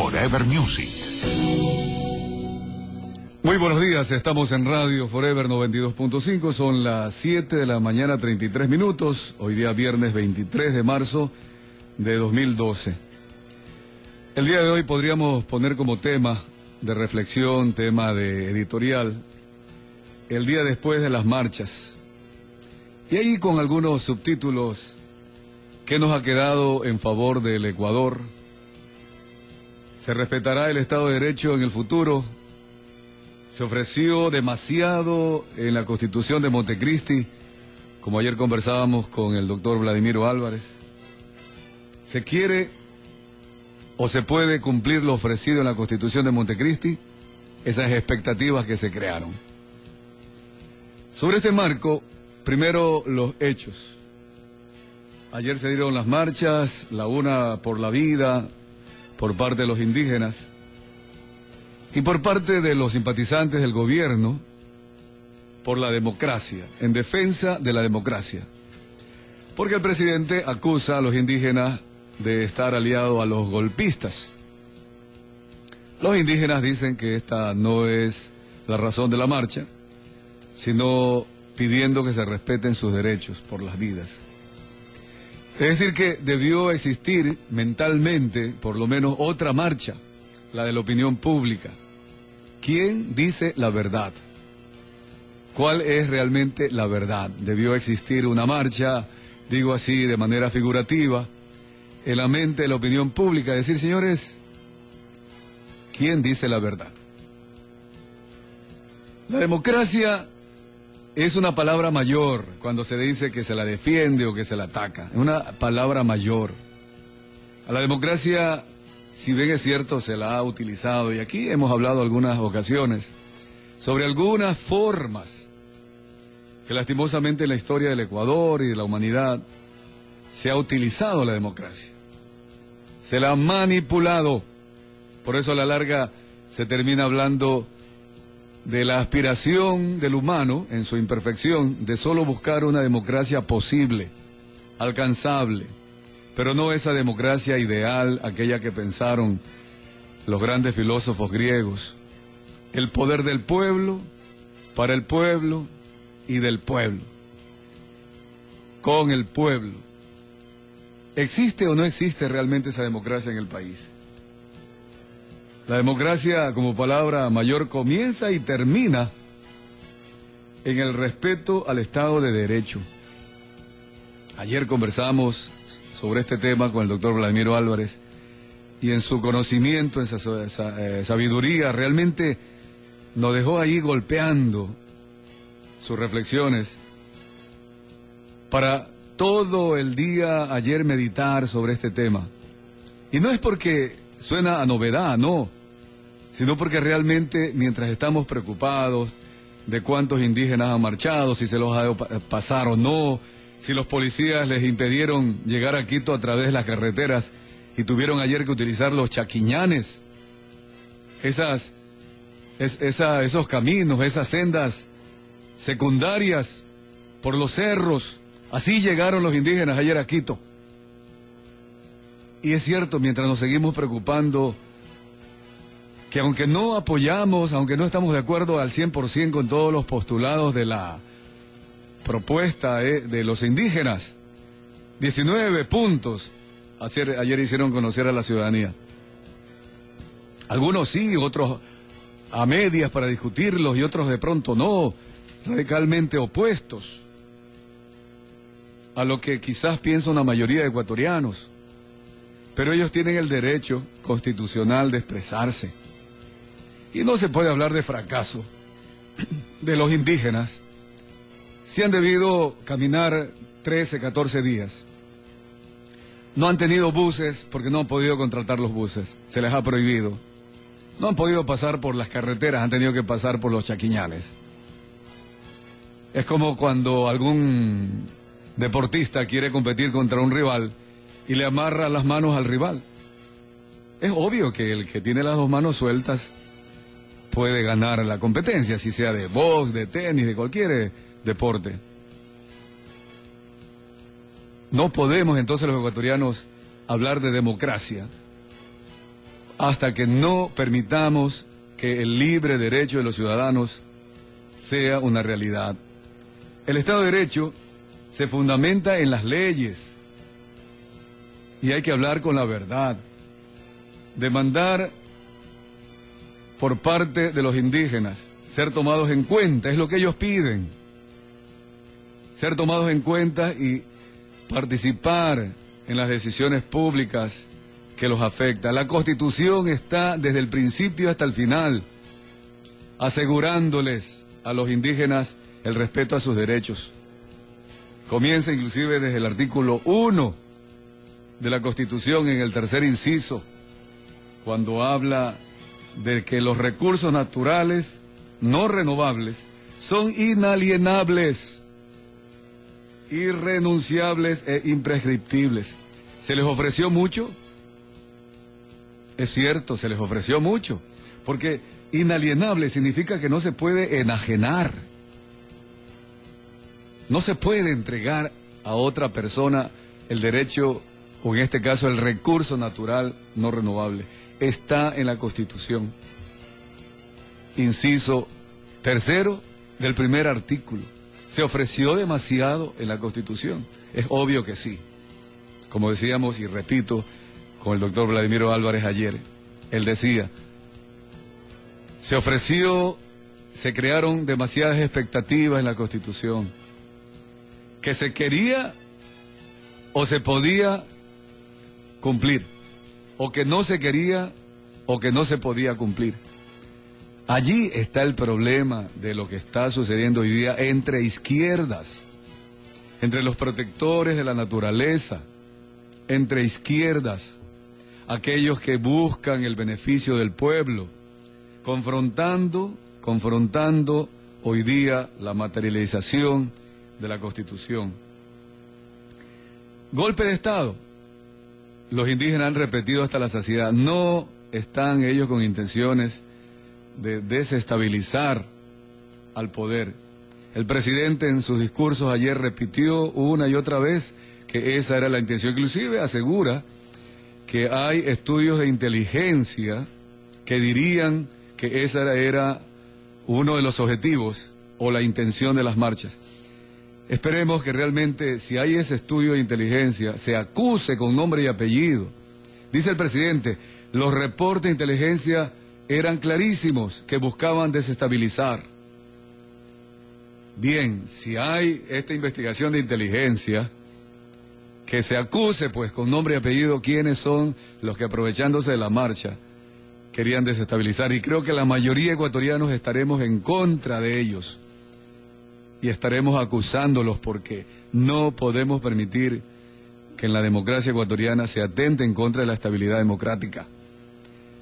Forever Music. Muy buenos días, estamos en Radio Forever 92.5, son las 7 de la mañana 33 minutos, hoy día viernes 23 de marzo de 2012. El día de hoy podríamos poner como tema de reflexión, tema de editorial, el día después de las marchas. Y ahí con algunos subtítulos, ¿qué nos ha quedado en favor del Ecuador? ¿Se respetará el Estado de Derecho en el futuro? Se ofreció demasiado en la Constitución de Montecristi, como ayer conversábamos con el doctor Vladimiro Álvarez. ¿Se quiere o se puede cumplir lo ofrecido en la Constitución de Montecristi? Esas expectativas que se crearon. Sobre este marco, primero los hechos. Ayer se dieron las marchas, la una por la vida, por parte de los indígenas, y por parte de los simpatizantes del gobierno, por la democracia, en defensa de la democracia. Porque el presidente acusa a los indígenas de estar aliados a los golpistas. Los indígenas dicen que esta no es la razón de la marcha, sino pidiendo que se respeten sus derechos por las vidas. Es decir, que debió existir mentalmente, por lo menos, otra marcha, la de la opinión pública. ¿Quién dice la verdad? ¿Cuál es realmente la verdad? Debió existir una marcha, digo así de manera figurativa, en la mente de la opinión pública, decir, señores, ¿quién dice la verdad? La democracia es una palabra mayor cuando se dice que se la defiende o que se la ataca. Es una palabra mayor. A la democracia, si bien es cierto, se la ha utilizado, y aquí hemos hablado algunas ocasiones, sobre algunas formas que lastimosamente en la historia del Ecuador y de la humanidad se ha utilizado la democracia. Se la ha manipulado. Por eso a la larga se termina hablando de la aspiración del humano, en su imperfección, de solo buscar una democracia posible, alcanzable, pero no esa democracia ideal, aquella que pensaron los grandes filósofos griegos. El poder del pueblo, para el pueblo y del pueblo, con el pueblo. ¿Existe o no existe realmente esa democracia en el país? La democracia como palabra mayor comienza y termina en el respeto al Estado de Derecho. Ayer conversamos sobre este tema con el doctor Vladimiro Álvarez y en su conocimiento, en esa sabiduría, realmente nos dejó ahí golpeando sus reflexiones para todo el día ayer meditar sobre este tema. Y no es porque suena a novedad, no, sino porque realmente mientras estamos preocupados de cuántos indígenas han marchado, si se los ha dejado pasar o no, si los policías les impidieron llegar a Quito a través de las carreteras y tuvieron ayer que utilizar los chaquiñanes, esos caminos, esas sendas secundarias por los cerros, así llegaron los indígenas ayer a Quito. Y es cierto, mientras nos seguimos preocupando, que aunque no apoyamos, aunque no estamos de acuerdo al 100% con todos los postulados de la propuesta de los indígenas, 19 puntos ayer hicieron conocer a la ciudadanía. Algunos sí, otros a medias para discutirlos y otros de pronto no, radicalmente opuestos a lo que quizás piensa una mayoría de ecuatorianos. Pero ellos tienen el derecho constitucional de expresarse. Y no se puede hablar de fracaso de los indígenas si han debido caminar 13, 14 días. No han tenido buses porque no han podido contratar los buses, se les ha prohibido. No han podido pasar por las carreteras, han tenido que pasar por los chaquiñanes. Es como cuando algún deportista quiere competir contra un rival y le amarra las manos al rival. Es obvio que el que tiene las dos manos sueltas puede ganar la competencia, si sea de box, de tenis, de cualquier deporte. No podemos entonces los ecuatorianos hablar de democracia hasta que no permitamos que el libre derecho de los ciudadanos sea una realidad. El Estado de Derecho se fundamenta en las leyes y hay que hablar con la verdad. Demandar por parte de los indígenas ser tomados en cuenta es lo que ellos piden. Ser tomados en cuenta y participar en las decisiones públicas que los afecta. La Constitución está desde el principio hasta el final asegurándoles a los indígenas el respeto a sus derechos. Comienza inclusive desde el artículo 1 de la Constitución en el tercer inciso, cuando habla de que los recursos naturales no renovables son inalienables, irrenunciables e imprescriptibles. ¿Se les ofreció mucho? Es cierto, se les ofreció mucho, porque inalienable significa que no se puede enajenar. No se puede entregar a otra persona el derecho, o en este caso el recurso natural no renovable. Está en la Constitución. Inciso tercero del primer artículo. ¿Se ofreció demasiado en la Constitución? Es obvio que sí. Como decíamos y repito con el doctor Vladimiro Álvarez ayer, él decía, se ofreció, se crearon demasiadas expectativas en la Constitución, que se quería o se podía cumplir, o que no se quería o que no se podía cumplir. Allí está el problema de lo que está sucediendo hoy día entre izquierdas, entre los protectores de la naturaleza, entre izquierdas, aquellos que buscan el beneficio del pueblo, confrontando hoy día la materialización de la Constitución. Golpe de Estado. Los indígenas han repetido hasta la saciedad. No están ellos con intenciones de desestabilizar al poder. El presidente en sus discursos ayer repitió una y otra vez que esa era la intención. Inclusive asegura que hay estudios de inteligencia que dirían que esa era uno de los objetivos o la intención de las marchas. Esperemos que realmente, si hay ese estudio de inteligencia, se acuse con nombre y apellido. Dice el presidente, los reportes de inteligencia eran clarísimos, que buscaban desestabilizar. Bien, si hay esta investigación de inteligencia, que se acuse pues con nombre y apellido quiénes son los que, aprovechándose de la marcha, querían desestabilizar. Y creo que la mayoría de ecuatorianos estaremos en contra de ellos y estaremos acusándolos, porque no podemos permitir que en la democracia ecuatoriana se atente en contra de la estabilidad democrática.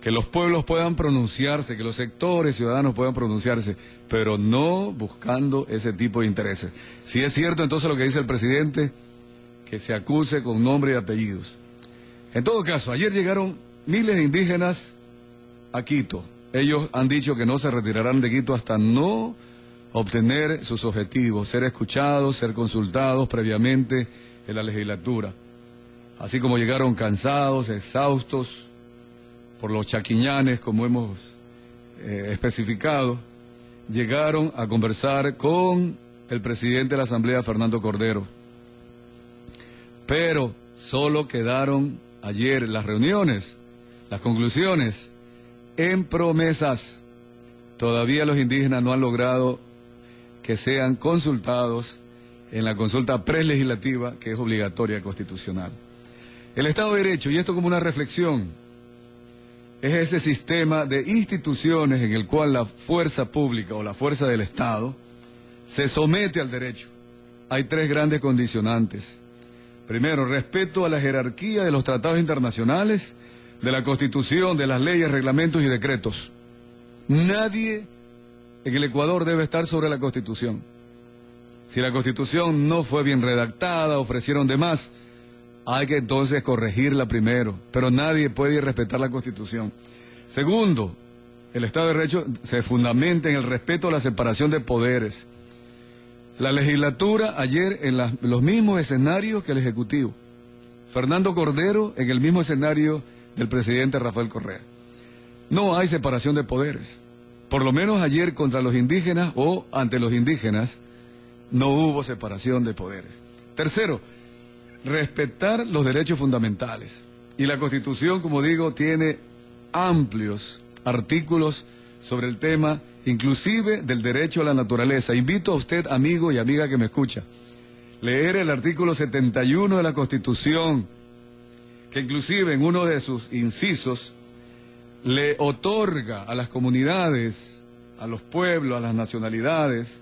Que los pueblos puedan pronunciarse, que los sectores ciudadanos puedan pronunciarse, pero no buscando ese tipo de intereses. Si es cierto entonces lo que dice el presidente, que se acuse con nombre y apellidos. En todo caso, ayer llegaron miles de indígenas a Quito. Ellos han dicho que no se retirarán de Quito hasta no obtener sus objetivos, ser escuchados, ser consultados previamente en la legislatura. Así como llegaron cansados, exhaustos por los chaquiñanes, como hemos especificado, llegaron a conversar con el presidente de la Asamblea, Fernando Cordero. Pero solo quedaron ayer las reuniones, las conclusiones, en promesas. Todavía los indígenas no han logrado que sean consultados en la consulta prelegislativa, que es obligatoria constitucional. El Estado de Derecho, y esto como una reflexión, es ese sistema de instituciones en el cual la fuerza pública o la fuerza del Estado se somete al derecho. Hay tres grandes condicionantes. Primero, respeto a la jerarquía de los tratados internacionales, de la Constitución, de las leyes, reglamentos y decretos. Nadie en el Ecuador debe estar sobre la Constitución. Si la Constitución no fue bien redactada, ofrecieron de más, hay que entonces corregirla primero, pero nadie puede respetar la Constitución. Segundo, el Estado de Derecho se fundamenta en el respeto a la separación de poderes. La legislatura ayer en los mismos escenarios que el Ejecutivo. Fernando Cordero en el mismo escenario del presidente Rafael Correa. no hay separación de poderes. Por lo menos ayer contra los indígenas o ante los indígenas no hubo separación de poderes. Tercero, respetar los derechos fundamentales. Y la Constitución, como digo, tiene amplios artículos sobre el tema, inclusive del derecho a la naturaleza. Invito a usted, amigo y amiga que me escucha, leer el artículo 71 de la Constitución, que inclusive en uno de sus incisos le otorga a las comunidades, a los pueblos, a las nacionalidades,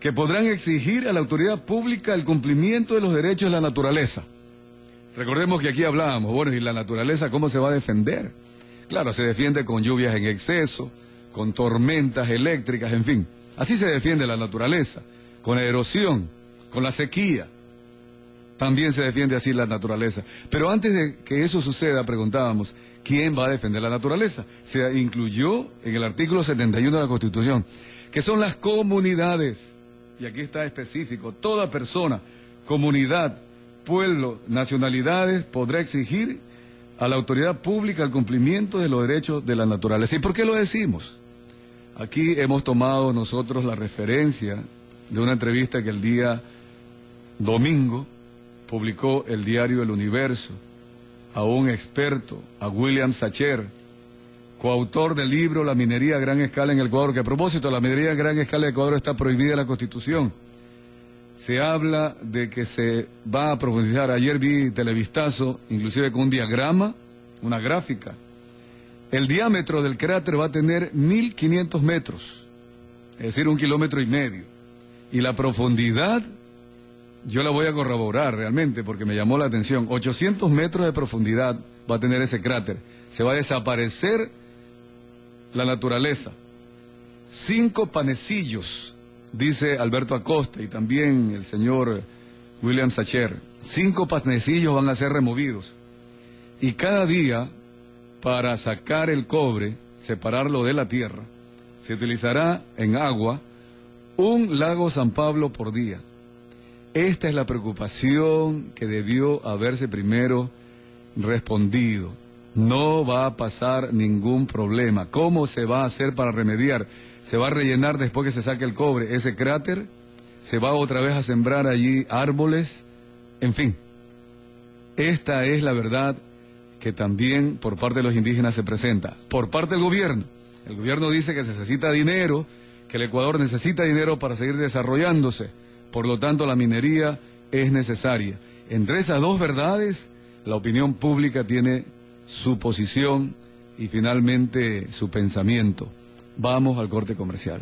que podrán exigir a la autoridad pública el cumplimiento de los derechos de la naturaleza. Recordemos que aquí hablábamos, bueno, ¿y la naturaleza cómo se va a defender? Claro, se defiende con lluvias en exceso, con tormentas eléctricas, en fin. Así se defiende la naturaleza, con la erosión, con la sequía. También se defiende así la naturaleza. Pero antes de que eso suceda, preguntábamos, ¿quién va a defender la naturaleza? Se incluyó en el artículo 71 de la Constitución, que son las comunidades. Y aquí está específico, toda persona, comunidad, pueblo, nacionalidades, podrá exigir a la autoridad pública el cumplimiento de los derechos de la naturaleza. ¿Y por qué lo decimos? Aquí hemos tomado nosotros la referencia de una entrevista que el día domingo publicó el diario El Universo a un experto, a William Sacher, coautor del libro La minería a gran escala en el Ecuador, que a propósito, la minería a gran escala en el Ecuador está prohibida en la Constitución. Se habla de que se va a profundizar. Ayer vi televistazo, inclusive con un diagrama, una gráfica. El diámetro del cráter va a tener 1.500 metros, es decir, 1,5 kilómetros. Y la profundidad, yo la voy a corroborar realmente porque me llamó la atención. 800 metros de profundidad va a tener ese cráter. Se va a desaparecer la naturaleza. 5 panecillos, dice Alberto Acosta y también el señor William Sacher. 5 panecillos van a ser removidos. Y cada día, para sacar el cobre, separarlo de la tierra, se utilizará en agua un lago San Pablo por día. Esta es la preocupación que debió haberse primero respondido. No va a pasar ningún problema. ¿Cómo se va a hacer para remediar? Se va a rellenar después que se saque el cobre ese cráter, se va otra vez a sembrar allí árboles, en fin. Esta es la verdad que también por parte de los indígenas se presenta. Por parte del gobierno, el gobierno dice que se necesita dinero, que el Ecuador necesita dinero para seguir desarrollándose, por lo tanto la minería es necesaria. Entre esas dos verdades, la opinión pública tiene su posición y finalmente su pensamiento. Vamos al corte comercial.